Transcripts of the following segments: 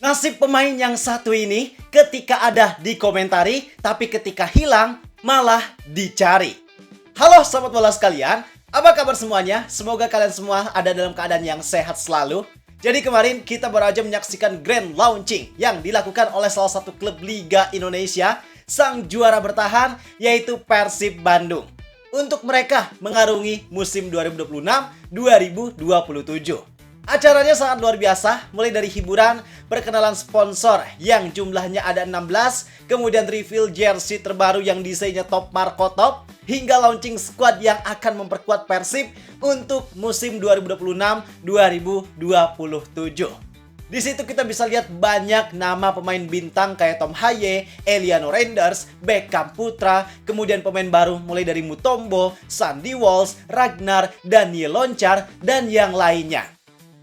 Nasib pemain yang satu ini ketika ada dikomentari, tapi ketika hilang malah dicari. Halo sobat bola sekalian, apa kabar semuanya? Semoga kalian semua ada dalam keadaan yang sehat selalu. Jadi kemarin kita baru aja menyaksikan grand launching yang dilakukan oleh salah satu klub Liga Indonesia, sang juara bertahan yaitu Persib Bandung. Untuk mereka mengarungi musim 2026-2027. Acaranya sangat luar biasa, mulai dari hiburan, perkenalan sponsor yang jumlahnya ada 16, kemudian reveal jersey terbaru yang desainnya top Marco Top, hingga launching squad yang akan memperkuat Persib untuk musim 2026-2027. Di situ kita bisa lihat banyak nama pemain bintang kayak Tom Haye, Eliano Reinders, Beckham Putra, kemudian pemain baru mulai dari Mutombo, Sandy Walsh, Ragnar, Daniel Loncar, dan yang lainnya.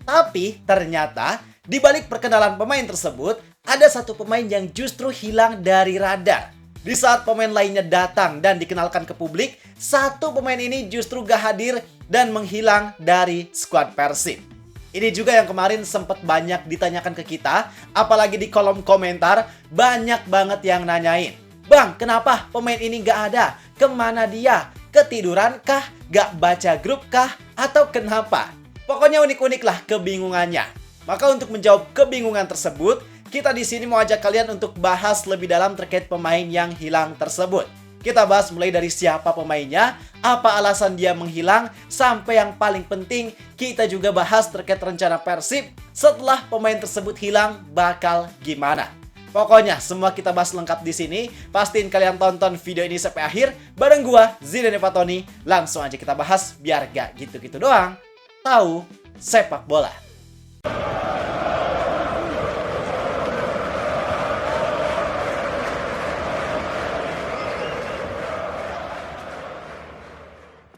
Tapi ternyata di balik perkenalan pemain tersebut ada satu pemain yang justru hilang dari radar. Di saat pemain lainnya datang dan dikenalkan ke publik, satu pemain ini justru gak hadir dan menghilang dari skuad Persib. Ini juga yang kemarin sempat banyak ditanyakan ke kita, apalagi di kolom komentar banyak banget yang nanyain. Bang, kenapa pemain ini gak ada? Kemana dia? Ketiduran kah? Gak baca grup kah? Atau kenapa? Pokoknya unik-unik lah kebingungannya. Maka untuk menjawab kebingungan tersebut, kita di sini mau ajak kalian untuk bahas lebih dalam terkait pemain yang hilang tersebut. Kita bahas mulai dari siapa pemainnya, apa alasan dia menghilang, sampai yang paling penting kita juga bahas terkait rencana Persib setelah pemain tersebut hilang bakal gimana. Pokoknya semua kita bahas lengkap di sini. Pastiin kalian tonton video ini sampai akhir bareng gua Zidane Fatoni. Langsung aja kita bahas biar gak gitu-gitu doang. Tahu sepak bola.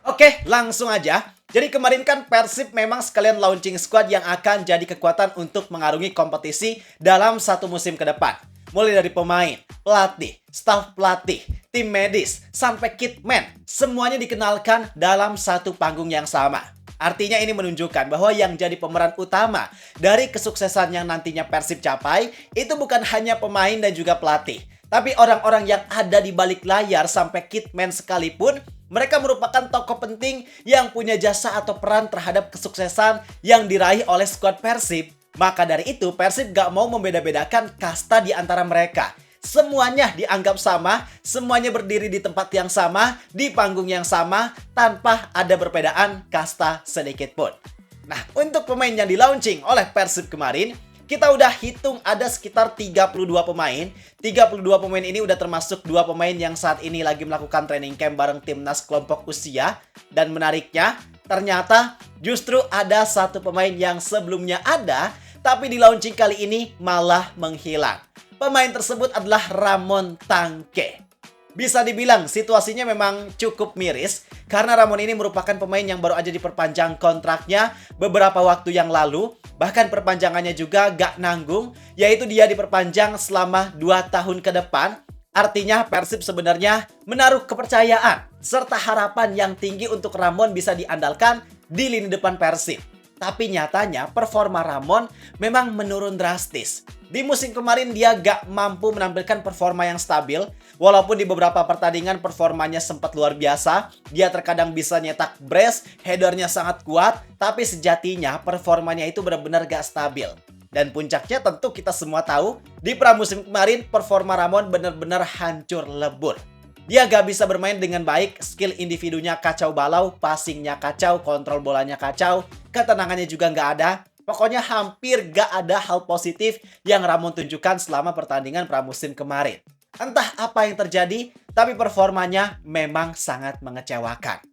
Oke, langsung aja. Jadi kemarin kan Persib memang sekalian launching squad yang akan jadi kekuatan untuk mengarungi kompetisi dalam satu musim ke depan. Mulai dari pemain, pelatih, staf pelatih, tim medis, sampai kitman, semuanya dikenalkan dalam satu panggung yang sama. Artinya ini menunjukkan bahwa yang jadi pemeran utama dari kesuksesan yang nantinya Persib capai itu bukan hanya pemain dan juga pelatih, tapi orang-orang yang ada di balik layar sampai kitman sekalipun, mereka merupakan tokoh penting yang punya jasa atau peran terhadap kesuksesan yang diraih oleh skuad Persib. Maka dari itu Persib gak mau membeda-bedakan kasta di antara mereka. Semuanya dianggap sama, semuanya berdiri di tempat yang sama, di panggung yang sama, tanpa ada perbedaan kasta sedikit pun. Nah, untuk pemain yang di-launching oleh Persib kemarin, kita udah hitung ada sekitar 32 pemain. 32 pemain ini udah termasuk 2 pemain yang saat ini lagi melakukan training camp bareng timnas kelompok usia. Dan menariknya, ternyata justru ada satu pemain yang sebelumnya ada, tapi di launching kali ini malah menghilang. Pemain tersebut adalah Ramon Tangke. Bisa dibilang situasinya memang cukup miris karena Ramon ini merupakan pemain yang baru aja diperpanjang kontraknya beberapa waktu yang lalu. Bahkan perpanjangannya juga gak nanggung, yaitu dia diperpanjang selama 2 tahun ke depan. Artinya Persib sebenarnya menaruh kepercayaan serta harapan yang tinggi untuk Ramon bisa diandalkan di lini depan Persib. Tapi nyatanya performa Ramon memang menurun drastis. Di musim kemarin dia gak mampu menampilkan performa yang stabil. Walaupun di beberapa pertandingan performanya sempat luar biasa. Dia terkadang bisa nyetak brace, headernya sangat kuat. Tapi sejatinya performanya itu benar-benar gak stabil. Dan puncaknya tentu kita semua tahu, di pramusim kemarin performa Ramon benar-benar hancur lebur. Dia gak bisa bermain dengan baik, skill individunya kacau balau, passingnya kacau, kontrol bolanya kacau, ketenangannya juga gak ada. Pokoknya hampir gak ada hal positif yang Ramon tunjukkan selama pertandingan pramusim kemarin. Entah apa yang terjadi, tapi performanya memang sangat mengecewakan.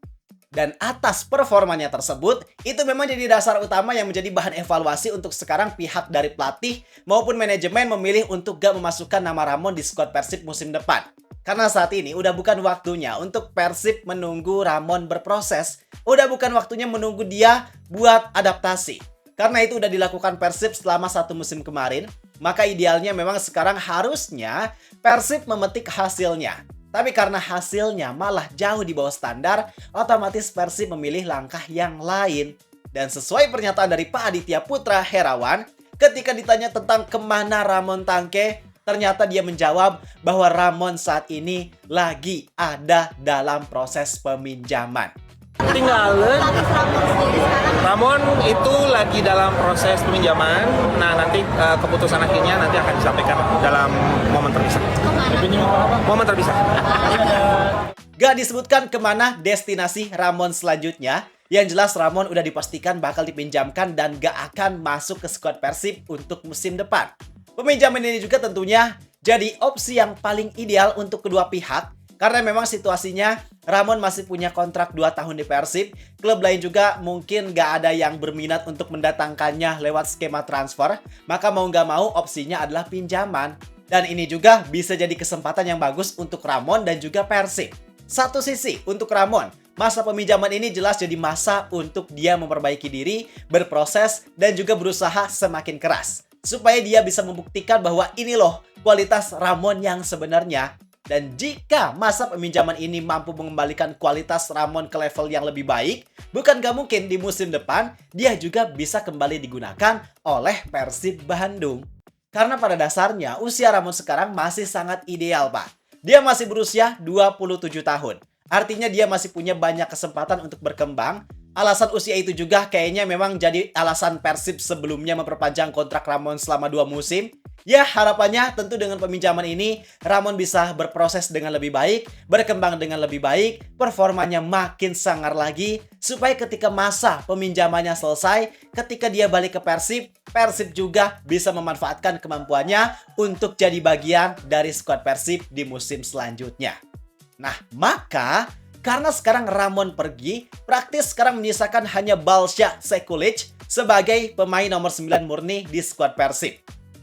Dan atas performanya tersebut, itu memang jadi dasar utama yang menjadi bahan evaluasi untuk sekarang pihak dari pelatih maupun manajemen memilih untuk gak memasukkan nama Ramon di skuad Persib musim depan. Karena saat ini udah bukan waktunya untuk Persib menunggu Ramon berproses. Udah bukan waktunya menunggu dia buat adaptasi. Karena itu udah dilakukan Persib selama 1 musim kemarin. Maka idealnya memang sekarang harusnya Persib memetik hasilnya. Tapi karena hasilnya malah jauh di bawah standar, otomatis Persib memilih langkah yang lain. Dan sesuai pernyataan dari Pak Aditya Putra Herawan, Ketika ditanya tentang kemana Ramon Tangke, ternyata dia menjawab bahwa Ramon saat ini lagi ada dalam proses peminjaman. Tinggalin Ramon itu lagi dalam proses peminjaman. Nah, nanti keputusan akhirnya nanti akan disampaikan dalam momen terpisah. Momen terpisah. Gak disebutkan kemana destinasi Ramon selanjutnya. Yang jelas Ramon udah dipastikan bakal dipinjamkan dan gak akan masuk ke skuad Persib untuk musim depan. Peminjaman ini juga tentunya jadi opsi yang paling ideal untuk kedua pihak. Karena memang situasinya Ramon masih punya kontrak 2 tahun di Persib. Klub lain juga mungkin gak ada yang berminat untuk mendatangkannya lewat skema transfer. Maka mau gak mau opsinya adalah pinjaman. Dan ini juga bisa jadi kesempatan yang bagus untuk Ramon dan juga Persib. Satu sisi untuk Ramon, masa peminjaman ini jelas jadi masa untuk dia memperbaiki diri, berproses, dan juga berusaha semakin keras. Supaya dia bisa membuktikan bahwa ini loh kualitas Ramon yang sebenarnya. Dan jika masa peminjaman ini mampu mengembalikan kualitas Ramon ke level yang lebih baik, bukan gak mungkin di musim depan dia juga bisa kembali digunakan oleh Persib Bandung. Karena pada dasarnya usia Ramon sekarang masih sangat ideal, Pak. Dia masih berusia 27 tahun. Artinya dia masih punya banyak kesempatan untuk berkembang. Alasan usia itu juga kayaknya memang jadi alasan Persib sebelumnya memperpanjang kontrak Ramon selama 2 musim. Ya, harapannya tentu dengan peminjaman ini Ramon bisa berproses dengan lebih baik, berkembang dengan lebih baik, performanya makin sangar lagi, supaya ketika masa peminjamannya selesai, ketika dia balik ke Persib, Persib juga bisa memanfaatkan kemampuannya untuk jadi bagian dari skuad Persib di musim selanjutnya. Nah, maka karena sekarang Ramon pergi, praktis sekarang menyisakan hanya Balsha Sekulic sebagai pemain nomor 9 murni di skuad Persib.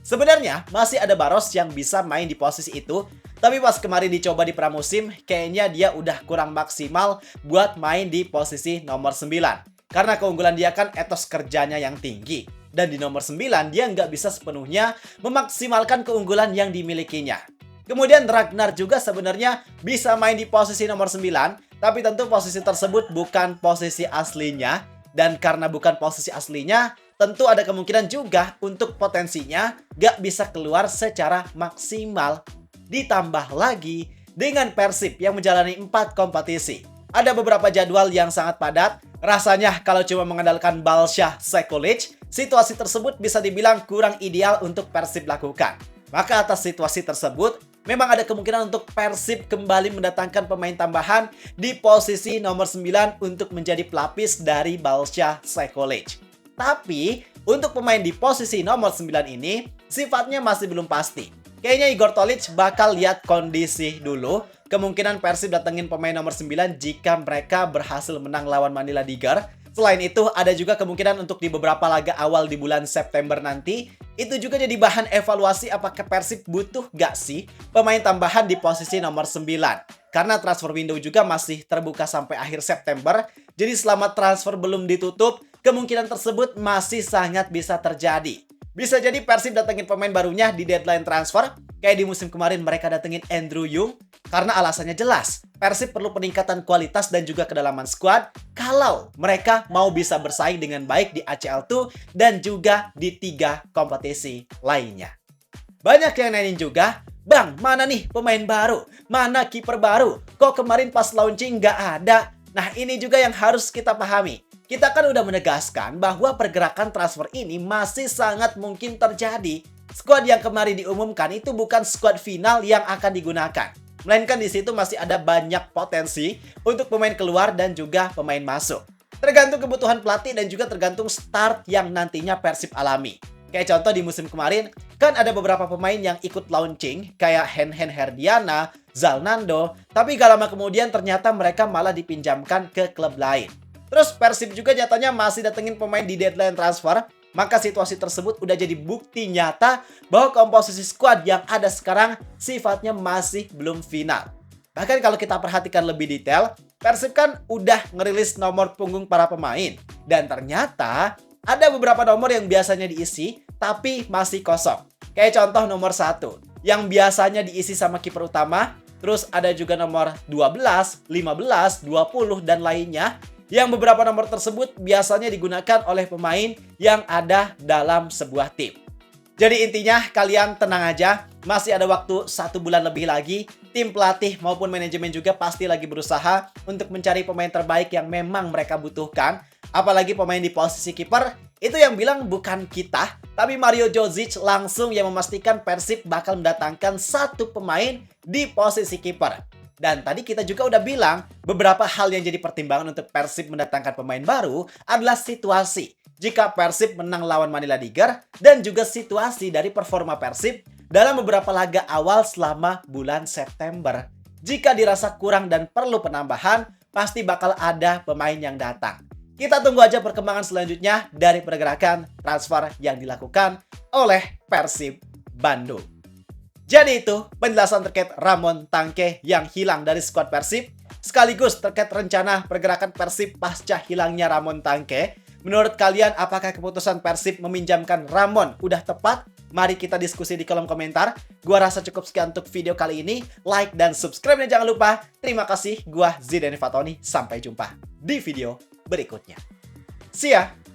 Sebenarnya masih ada Baros yang bisa main di posisi itu, tapi pas kemarin dicoba di pramusim, kayaknya dia udah kurang maksimal buat main di posisi nomor 9. Karena keunggulan dia kan etos kerjanya yang tinggi. Dan di nomor 9 dia nggak bisa sepenuhnya memaksimalkan keunggulan yang dimilikinya. Kemudian Ragnar juga sebenarnya bisa main di posisi nomor 9, tapi tentu posisi tersebut bukan posisi aslinya. Dan karena bukan posisi aslinya, tentu ada kemungkinan juga untuk potensinya gak bisa keluar secara maksimal. Ditambah lagi dengan Persib yang menjalani 4 kompetisi. Ada beberapa jadwal yang sangat padat. Rasanya kalau cuma mengandalkan Balsha Sekulic, situasi tersebut bisa dibilang kurang ideal untuk Persib lakukan. Maka atas situasi tersebut, memang ada kemungkinan untuk Persib kembali mendatangkan pemain tambahan di posisi nomor 9 untuk menjadi pelapis dari Balsha Sekulic. Tapi, untuk pemain di posisi nomor 9 ini, sifatnya masih belum pasti. Kayaknya Igor Tolic bakal lihat kondisi dulu. Kemungkinan Persib datengin pemain nomor 9 jika mereka berhasil menang lawan Manila Tiger. Selain itu, ada juga kemungkinan untuk di beberapa laga awal di bulan September nanti. Itu juga jadi bahan evaluasi apakah Persib butuh gak sih pemain tambahan di posisi nomor 9. Karena transfer window juga masih terbuka sampai akhir September. Jadi selama transfer belum ditutup, kemungkinan tersebut masih sangat bisa terjadi. Bisa jadi Persib datengin pemain barunya di deadline transfer. Kayak di musim kemarin mereka datengin Andrew Yung. Karena alasannya jelas, Persib perlu peningkatan kualitas dan juga kedalaman skuad kalau mereka mau bisa bersaing dengan baik di ACL2 dan juga di 3 kompetisi lainnya. Banyak yang nanyain juga, Bang, mana nih pemain baru? Mana kiper baru? Kok kemarin pas launching nggak ada? Nah, ini juga yang harus kita pahami. Kita kan udah menegaskan bahwa pergerakan transfer ini masih sangat mungkin terjadi. Skuad yang kemarin diumumkan itu bukan skuad final yang akan digunakan. Melainkan di situ masih ada banyak potensi untuk pemain keluar dan juga pemain masuk. Tergantung kebutuhan pelatih dan juga tergantung start yang nantinya Persib alami. Kayak contoh di musim kemarin, kan ada beberapa pemain yang ikut launching, kayak Hen-Hen Herdiana, Zalnando, tapi gak lama kemudian ternyata mereka malah dipinjamkan ke klub lain. Terus Persib juga nyatanya masih datengin pemain di deadline transfer, maka situasi tersebut udah jadi bukti nyata bahwa komposisi skuad yang ada sekarang sifatnya masih belum final. Bahkan kalau kita perhatikan lebih detail, Persib kan udah ngerilis nomor punggung para pemain. Dan ternyata ada beberapa nomor yang biasanya diisi, tapi masih kosong. Kayak contoh nomor 1, yang biasanya diisi sama kiper utama. Terus ada juga nomor 12, 15, 20, dan lainnya. Yang beberapa nomor tersebut biasanya digunakan oleh pemain yang ada dalam sebuah tim. Jadi intinya kalian tenang aja, masih ada waktu 1 bulan lebih lagi. Tim pelatih maupun manajemen juga pasti lagi berusaha untuk mencari pemain terbaik yang memang mereka butuhkan. Apalagi pemain di posisi kiper, itu yang bilang bukan kita, tapi Mario Jozic langsung yang memastikan Persib bakal mendatangkan 1 pemain di posisi kiper. Dan tadi kita juga udah bilang, beberapa hal yang jadi pertimbangan untuk Persib mendatangkan pemain baru adalah situasi. Jika Persib menang lawan Manila Tiger, dan juga situasi dari performa Persib dalam beberapa laga awal selama bulan September. Jika dirasa kurang dan perlu penambahan, pasti bakal ada pemain yang datang. Kita tunggu aja perkembangan selanjutnya dari pergerakan transfer yang dilakukan oleh Persib Bandung. Jadi itu penjelasan terkait Ramon Tangke yang hilang dari skuad Persib, sekaligus terkait rencana pergerakan Persib pasca hilangnya Ramon Tangke. Menurut kalian, apakah keputusan Persib meminjamkan Ramon udah tepat? Mari kita diskusi di kolom komentar. Gua rasa cukup sekian untuk video kali ini. Like dan subscribe-nya jangan lupa. Terima kasih, gua Zidane Fatoni. Sampai jumpa di video berikutnya. See ya!